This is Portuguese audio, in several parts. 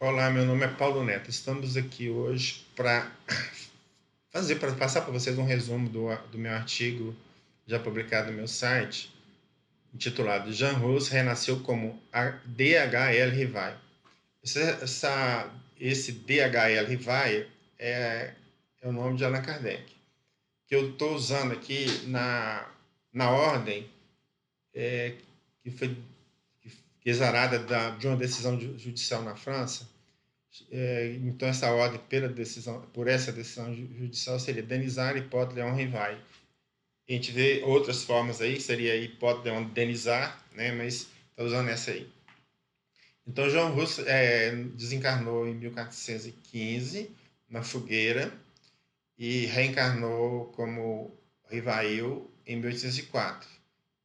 Olá, meu nome é Paulo Neto. Estamos aqui hoje para passar para vocês um resumo do meu artigo já publicado no meu site, intitulado Jean Rus renasceu como a DHL Rivail. Esse DHL Rivail é o nome de Allan Kardec, que eu estou usando aqui na ordem que foi exarada de uma decisão judicial na França. Então, essa ordem por essa decisão judicial seria denizar hipótese Leon Rivai. A gente vê outras formas aí, seria hipótese Leon denizar, né? Mas está usando essa aí. Então, João Russo desencarnou em 1415 na fogueira e reencarnou como Rivail em 1804.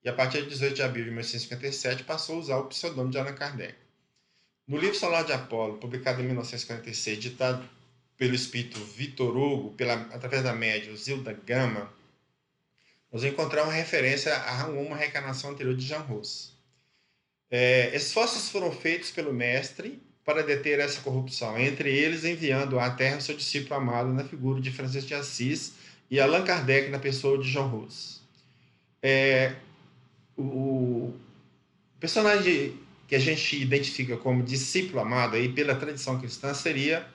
E a partir de 18 de abril de 1857 passou a usar o pseudônimo de Allan Kardec. No livro Solar de Apolo, publicado em 1946, ditado pelo espírito Victor Hugo, através da médium Zilda Gama, nós encontramos referência a uma reencarnação anterior de Jean Rus. Esforços foram feitos pelo mestre para deter essa corrupção, entre eles enviando à Terra seu discípulo amado na figura de Francisco de Assis e Allan Kardec na pessoa de Jean Rus. O personagem que a gente identifica como discípulo amado aí pela tradição cristã seria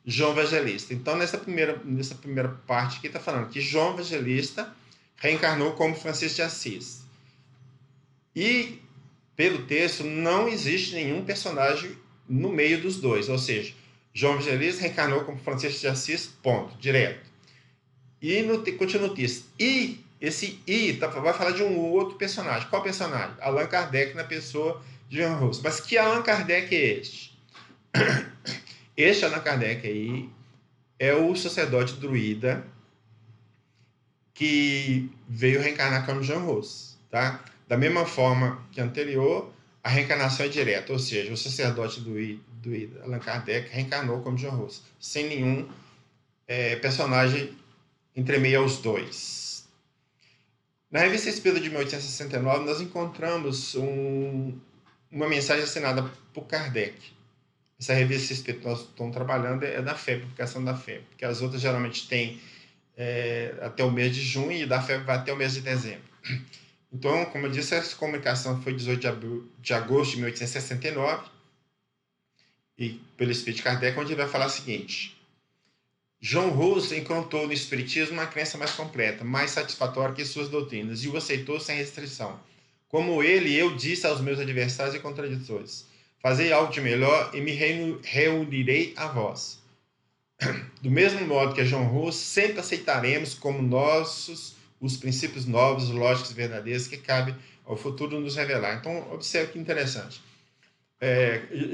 João Evangelista. Então, nessa primeira parte aqui está falando que João Evangelista reencarnou como Francisco de Assis. E, pelo texto, não existe nenhum personagem no meio dos dois. Ou seja, João Evangelista reencarnou como Francisco de Assis, ponto, direto. E continua o texto. E esse vai falar de um outro personagem. Qual personagem? Allan Kardec na pessoa de Jean Rus. Mas que Allan Kardec é este? Este Allan Kardec aí é o sacerdote druida que veio reencarnar como Jean Rus, tá? Da mesma forma que anterior, a reencarnação é direta, ou seja, o sacerdote druida Allan Kardec reencarnou como Jean Rus, sem nenhum personagem entremeio aos dois. Na Revista Espírita de 1869, nós encontramos uma mensagem assinada por Kardec. Essa revista espírita que nós estamos trabalhando é da FEB, publicação da FEB, porque as outras geralmente têm até o mês de junho e da FEB vai até o mês de dezembro. Então, como eu disse, essa comunicação foi 18 de agosto de 1869 e pelo Espírito Kardec, onde ele vai falar o seguinte: João Rus encontrou no Espiritismo uma crença mais completa, mais satisfatória que suas doutrinas, e o aceitou sem restrição. Como ele, eu disse aos meus adversários e contraditores: fazei algo de melhor e me reunirei a vós. Do mesmo modo que João Rus, sempre aceitaremos como nossos os princípios novos, lógicos e verdadeiros que cabe ao futuro nos revelar. Então, observe que interessante.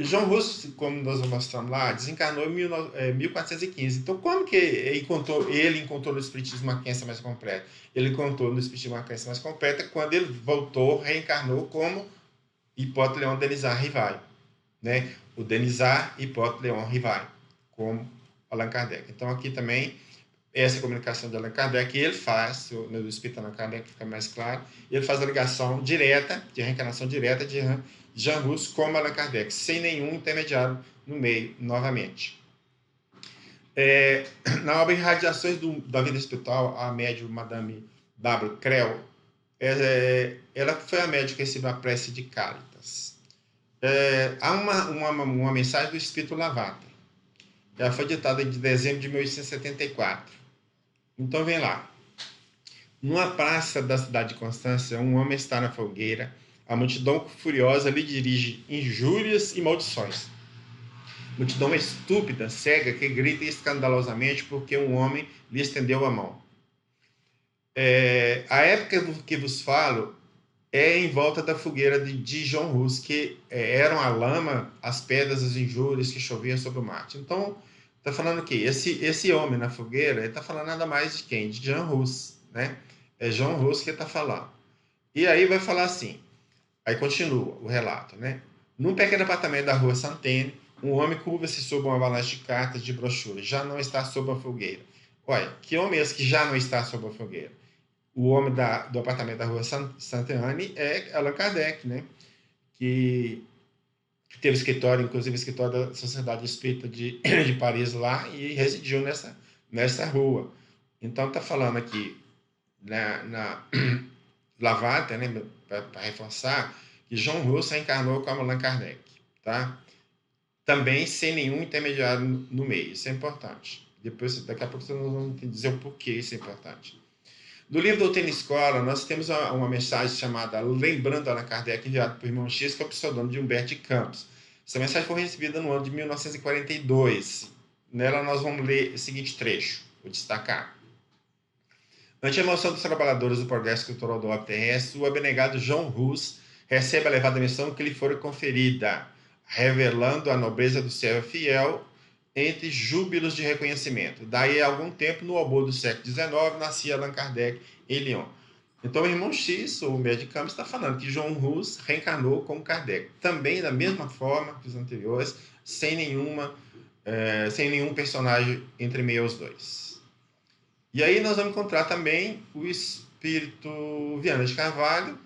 João Rus, como nós mostramos lá, desencarnou em 1415. Então, como que ele encontrou no Espiritismo uma crença mais completa? Ele encontrou no Espiritismo uma crença mais completa quando ele voltou, reencarnou como Hipólito Leon Denizar Rivail, né? O Denizar Hipólito Leon Rivail, como Allan Kardec. Então, aqui também, essa comunicação de Allan Kardec, ele faz, no Espírito Allan Kardec fica mais claro, ele faz a ligação direta, de reencarnação direta de Jean Rus como Allan Kardec, sem nenhum intermediário no meio, novamente. Na obra Irradiações da Vida Espiritual, a médium Madame W. Creel, ela foi a médium que recebeu a prece de Cálitas. Há uma mensagem do Espírito Lavater. Ela foi ditada em dezembro de 1874. Então, vem lá. Numa praça da cidade de Constância, um homem está na fogueira. A multidão furiosa lhe dirige injúrias e maldições. Multidão estúpida, cega, que grita escandalosamente porque um homem lhe estendeu a mão. A época que vos falo é em volta da fogueira de João Rus, que eram a lama, as pedras, as injúrias que choviam sobre o mate. Então, está falando o quê? Esse homem na fogueira, ele está falando nada mais de quem? De Jean Rus, né? É João Rus que está falando. E aí vai falar assim, aí continua o relato, né? Num pequeno apartamento da rua Santene, um homem curva-se sob uma avalanche de cartas de brochuras. Já não está sob a fogueira. Olha, que homem é esse que já não está sob a fogueira? O homem do apartamento da rua Santene é Allan Kardec, né? Que que teve escritório, inclusive escritório da Sociedade Espírita de Paris lá, e residiu nessa rua. Então, está falando aqui na Lavater, né, para reforçar, que João Russo reencarnou como Allan Kardec, tá? Também sem nenhum intermediário no meio, isso é importante. Daqui a pouco vocês vão dizer o porquê isso é importante. No livro Doutrina e Escola, nós temos uma mensagem chamada Lembrando Allan Kardec, enviada por irmão X, que é o pseudônimo de Humberto de Campos. Essa mensagem foi recebida no ano de 1942. Nela nós vamos ler o seguinte trecho, vou destacar. Ante a emoção dos trabalhadores do progresso cultural do orbe terrestre, o abnegado João Rus recebe a elevada missão que lhe fora conferida, revelando a nobreza do servo fiel entre júbilos de reconhecimento. Daí, há algum tempo, no albor do século XIX, nascia Allan Kardec em Lyon. Então, o irmão X, o médico de Campos, está falando que João Rus reencarnou como Kardec. Também da mesma forma que os anteriores, sem nenhum personagem entre meio aos dois. E aí nós vamos encontrar também o espírito Viana de Carvalho,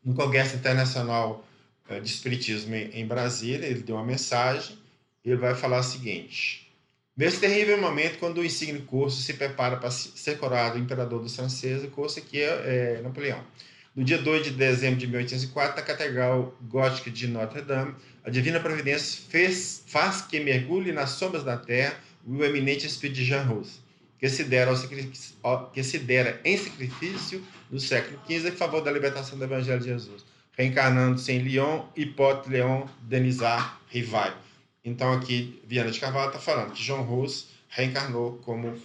no Congresso Internacional de Espiritismo em Brasília. Ele deu uma mensagem, ele vai falar o seguinte: nesse terrível momento, quando o insigne Curso se prepara para ser coroado imperador dos franceses, o Curso aqui é Napoleão. No dia 2 de dezembro de 1804, na Catedral Gótica de Notre-Dame, a Divina Providência faz que mergulhe nas sombras da terra o eminente espírito de Jean Rus, que se dera em sacrifício no século XV em favor da libertação do Evangelho de Jesus, reencarnando-se em Lyon, Hippolyte Léon Denisard Rivail. Então, aqui, Viana de Carvalho está falando que João Rus reencarnou como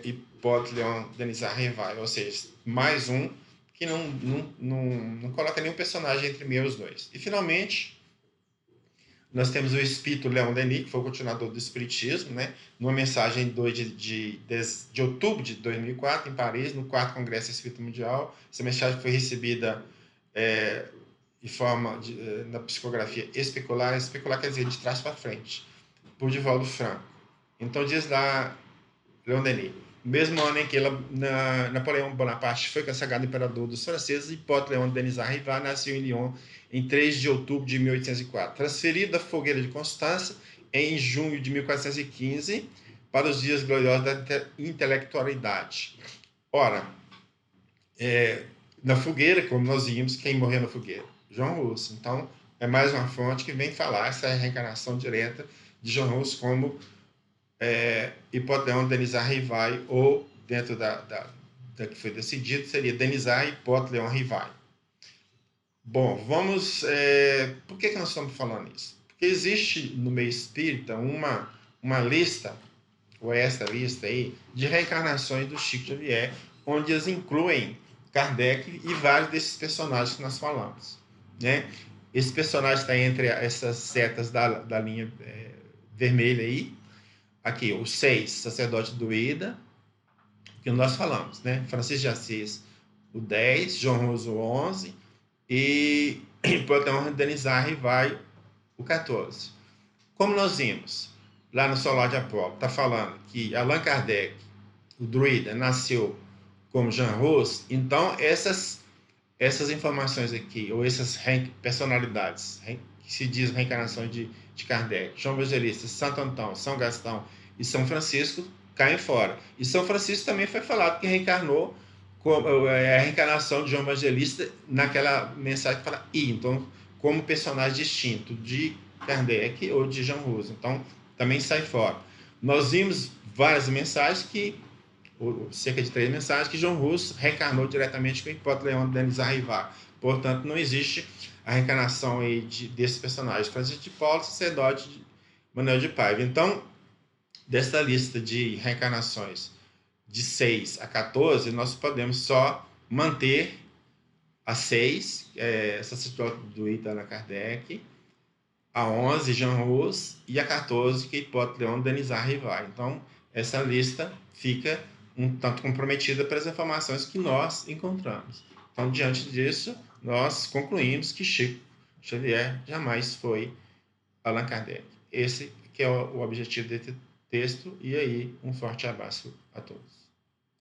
Hippolyte Léon Denisard Rivail, ou seja, mais um que não coloca nenhum personagem entre meio aos dois. E, finalmente, nós temos o espírito Leon Denis, que foi o continuador do espiritismo, né? Numa mensagem em 2 de outubro de 2004, em Paris, no 4º Congresso Espírita Mundial. Essa mensagem foi recebida em forma na psicografia especular. Especular quer dizer de trás para frente, por Divaldo Franco. Então diz lá Leon Denis: no mesmo ano em que Napoleão Bonaparte foi consagrado imperador dos franceses, Hippolyte Léon Denisard Rivail nasceu em Lyon em 3 de outubro de 1804. Transferido da fogueira de Constância em junho de 1415 para os dias gloriosos da intelectualidade. Ora, na fogueira, como nós vimos, quem morreu na fogueira? João Russo. Então, é mais uma fonte que vem falar essa reencarnação direta de João Russo como Hippolyte Léon Denisard Rivail, ou dentro da que foi decidido, seria Denisard Hippolyte Léon Rivail. Bom, vamos... por que nós estamos falando isso? Porque existe no meio espírita uma lista, ou essa lista aí, de reencarnações do Chico Xavier, onde eles incluem Kardec e vários desses personagens que nós falamos, né? Esse personagem está entre essas setas da linha vermelha aí. Aqui, o 6, sacerdote do Ida, que nós falamos, né? Francisco de Assis, o 10, João Rus, o 11, e Hippolyte Denisard Rivail, o 14. Como nós vimos lá no Solar de Apolo, está falando que Allan Kardec, o druida, nasceu como Jean Rus. Então essas informações aqui, ou essas personalidades que se diz reencarnação de Kardec, João Evangelista, Santo Antão, São Gastão e São Francisco, caem fora. E São Francisco também foi falado que reencarnou a reencarnação de João Evangelista naquela mensagem que fala então, como personagem distinto de Kardec ou de Jean Rus. Então, também sai fora. Nós vimos várias mensagens cerca de 3 mensagens, que João Rus reencarnou diretamente com Hippolyte Léon Denisard Rivail. Portanto, não existe a reencarnação aí desses personagens. Francisco de Paulo, sacerdote de Manuel de Paiva. Então, dessa lista de reencarnações de 6 a 14, nós podemos só manter a 6, sacerdote do Ida Allan Kardec, a 11, Jean Rus, e a 14, que é Hippolyte Léon Denisard Rivail. Então, essa lista fica um tanto comprometida pelas informações que nós encontramos. Então, diante disso, nós concluímos que Chico Xavier jamais foi Allan Kardec. Esse que é o objetivo desse texto, e aí um forte abraço a todos.